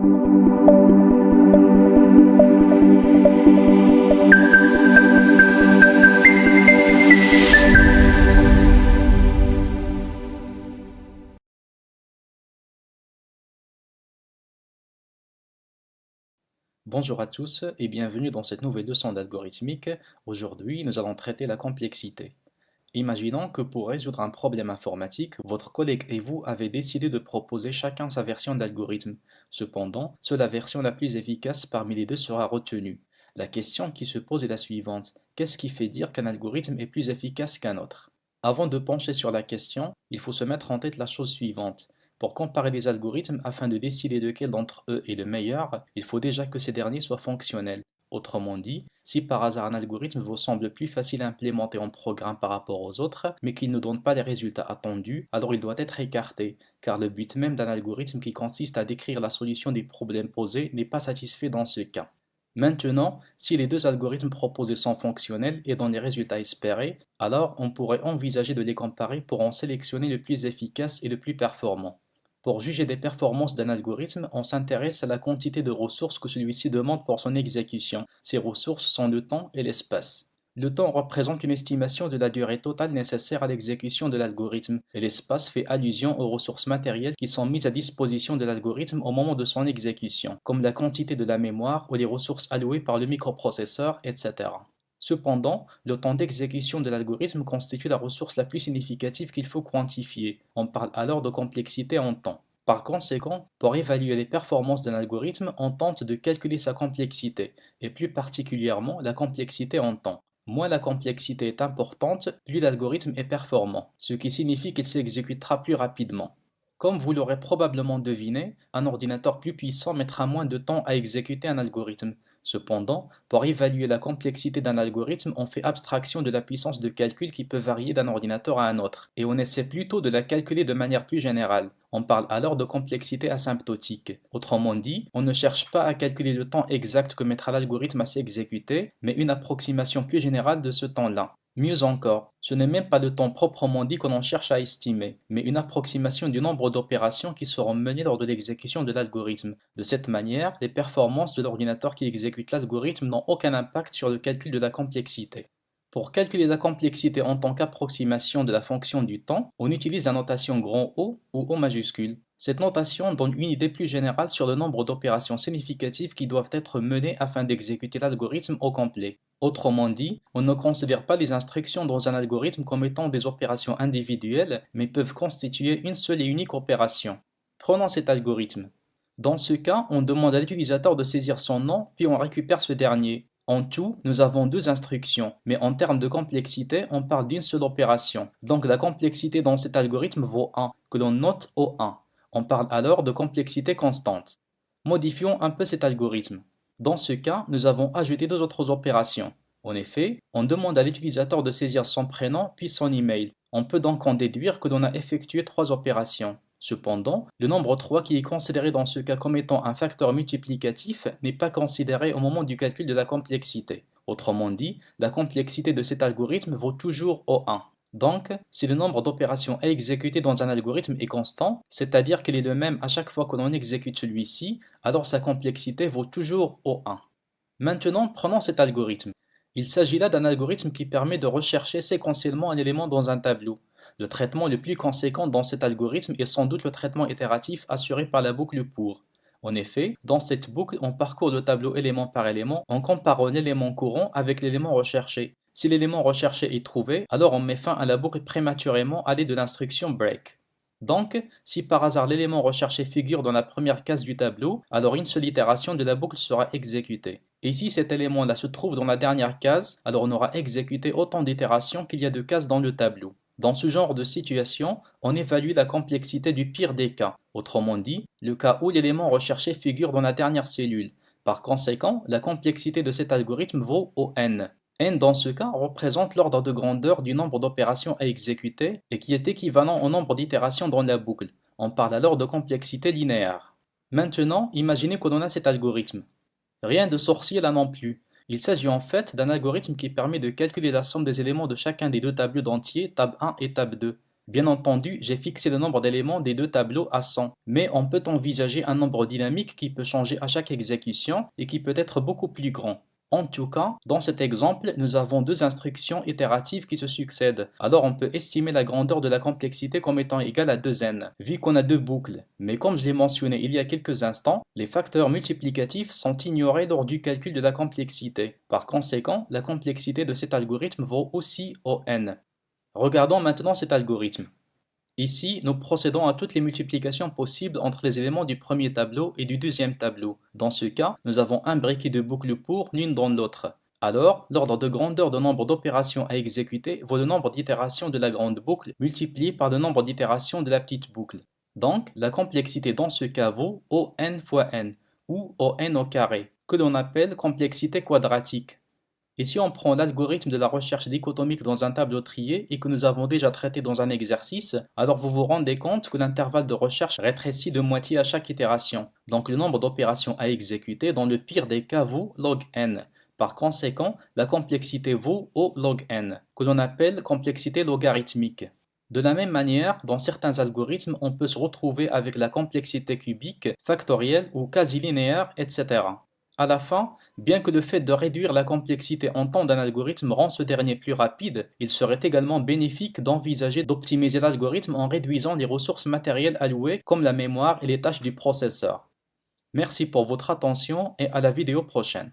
Bonjour à tous et bienvenue dans cette nouvelle leçon d'algorithmique. Aujourd'hui, nous allons traiter la complexité. Imaginons que pour résoudre un problème informatique, votre collègue et vous avez décidé de proposer chacun sa version d'algorithme. Cependant, seule la version la plus efficace parmi les deux sera retenue. La question qui se pose est la suivante. Qu'est-ce qui fait dire qu'un algorithme est plus efficace qu'un autre? Avant de pencher sur la question, il faut se mettre en tête la chose suivante. Pour comparer les algorithmes afin de décider lequel d'entre eux est le meilleur, il faut déjà que ces derniers soient fonctionnels. Autrement dit, si par hasard un algorithme vous semble plus facile à implémenter en programme par rapport aux autres, mais qu'il ne donne pas les résultats attendus, alors il doit être écarté, car le but même d'un algorithme qui consiste à décrire la solution des problèmes posés n'est pas satisfait dans ce cas. Maintenant, si les deux algorithmes proposés sont fonctionnels et donnent les résultats espérés, alors on pourrait envisager de les comparer pour en sélectionner le plus efficace et le plus performant. Pour juger des performances d'un algorithme, on s'intéresse à la quantité de ressources que celui-ci demande pour son exécution. Ces ressources sont le temps et l'espace. Le temps représente une estimation de la durée totale nécessaire à l'exécution de l'algorithme, et l'espace fait allusion aux ressources matérielles qui sont mises à disposition de l'algorithme au moment de son exécution, comme la quantité de la mémoire ou les ressources allouées par le microprocesseur, etc. Cependant, le temps d'exécution de l'algorithme constitue la ressource la plus significative qu'il faut quantifier. On parle alors de complexité en temps. Par conséquent, pour évaluer les performances d'un algorithme, on tente de calculer sa complexité, et plus particulièrement la complexité en temps. Moins la complexité est importante, plus l'algorithme est performant, ce qui signifie qu'il s'exécutera plus rapidement. Comme vous l'aurez probablement deviné, un ordinateur plus puissant mettra moins de temps à exécuter un algorithme. Cependant, pour évaluer la complexité d'un algorithme, on fait abstraction de la puissance de calcul qui peut varier d'un ordinateur à un autre, et on essaie plutôt de la calculer de manière plus générale. On parle alors de complexité asymptotique. Autrement dit, on ne cherche pas à calculer le temps exact que mettra l'algorithme à s'exécuter, mais une approximation plus générale de ce temps-là. Mieux encore, ce n'est même pas le temps proprement dit que l'on cherche à estimer, mais une approximation du nombre d'opérations qui seront menées lors de l'exécution de l'algorithme. De cette manière, les performances de l'ordinateur qui exécute l'algorithme n'ont aucun impact sur le calcul de la complexité. Pour calculer la complexité en tant qu'approximation de la fonction du temps, on utilise la notation grand O ou O majuscule. Cette notation donne une idée plus générale sur le nombre d'opérations significatives qui doivent être menées afin d'exécuter l'algorithme au complet. Autrement dit, on ne considère pas les instructions dans un algorithme comme étant des opérations individuelles, mais peuvent constituer une seule et unique opération. Prenons cet algorithme. Dans ce cas, on demande à l'utilisateur de saisir son nom, puis on récupère ce dernier. En tout, nous avons deux instructions, mais en termes de complexité, on parle d'une seule opération. Donc la complexité dans cet algorithme vaut 1, que l'on note au 1. On parle alors de complexité constante. Modifions un peu cet algorithme. Dans ce cas, nous avons ajouté deux autres opérations. En effet, on demande à l'utilisateur de saisir son prénom puis son email. On peut donc en déduire que l'on a effectué trois opérations. Cependant, le nombre 3 qui est considéré dans ce cas comme étant un facteur multiplicatif n'est pas considéré au moment du calcul de la complexité. Autrement dit, la complexité de cet algorithme vaut toujours O1. Donc, si le nombre d'opérations à exécuter dans un algorithme est constant, c'est-à-dire qu'il est le même à chaque fois que l'on exécute celui-ci, alors sa complexité vaut toujours O1. Maintenant, prenons cet algorithme. Il s'agit là d'un algorithme qui permet de rechercher séquentiellement un élément dans un tableau. Le traitement le plus conséquent dans cet algorithme est sans doute le traitement itératif assuré par la boucle pour. En effet, dans cette boucle, on parcourt le tableau élément par élément en comparant l'élément courant avec l'élément recherché. Si l'élément recherché est trouvé, alors on met fin à la boucle prématurément à l'aide de l'instruction break. Donc, si par hasard l'élément recherché figure dans la première case du tableau, alors une seule itération de la boucle sera exécutée. Et si cet élément-là se trouve dans la dernière case, alors on aura exécuté autant d'itérations qu'il y a de cases dans le tableau. Dans ce genre de situation, on évalue la complexité du pire des cas, autrement dit, le cas où l'élément recherché figure dans la dernière cellule. Par conséquent, la complexité de cet algorithme vaut ON. N dans ce cas représente l'ordre de grandeur du nombre d'opérations à exécuter et qui est équivalent au nombre d'itérations dans la boucle. On parle alors de complexité linéaire. Maintenant, imaginez que l'on a cet algorithme. Rien de sorcier là non plus. Il s'agit en fait d'un algorithme qui permet de calculer la somme des éléments de chacun des deux tableaux d'entiers, tab 1 et tab 2. Bien entendu, j'ai fixé le nombre d'éléments des deux tableaux à 100, mais on peut envisager un nombre dynamique qui peut changer à chaque exécution et qui peut être beaucoup plus grand. En tout cas, dans cet exemple, nous avons deux instructions itératives qui se succèdent. Alors on peut estimer la grandeur de la complexité comme étant égale à 2n, vu qu'on a deux boucles. Mais comme je l'ai mentionné il y a quelques instants, les facteurs multiplicatifs sont ignorés lors du calcul de la complexité. Par conséquent, la complexité de cet algorithme vaut aussi O n. Regardons maintenant cet algorithme. Ici, nous procédons à toutes les multiplications possibles entre les éléments du premier tableau et du deuxième tableau. Dans ce cas, nous avons un briquet de boucles pour l'une dans l'autre. Alors, l'ordre de grandeur de nombre d'opérations à exécuter vaut le nombre d'itérations de la grande boucle multiplié par le nombre d'itérations de la petite boucle. Donc, la complexité dans ce cas vaut O n fois n, ou O n au carré, que l'on appelle complexité quadratique. Et si on prend l'algorithme de la recherche dichotomique dans un tableau trié et que nous avons déjà traité dans un exercice, alors vous vous rendez compte que l'intervalle de recherche rétrécit de moitié à chaque itération. Donc le nombre d'opérations à exécuter dans le pire des cas vaut log n. Par conséquent, la complexité vaut O log n, que l'on appelle complexité logarithmique. De la même manière, dans certains algorithmes, on peut se retrouver avec la complexité cubique, factorielle ou quasi linéaire, etc. À la fin, bien que le fait de réduire la complexité en temps d'un algorithme rend ce dernier plus rapide, il serait également bénéfique d'envisager d'optimiser l'algorithme en réduisant les ressources matérielles allouées comme la mémoire et les tâches du processeur. Merci pour votre attention et à la vidéo prochaine.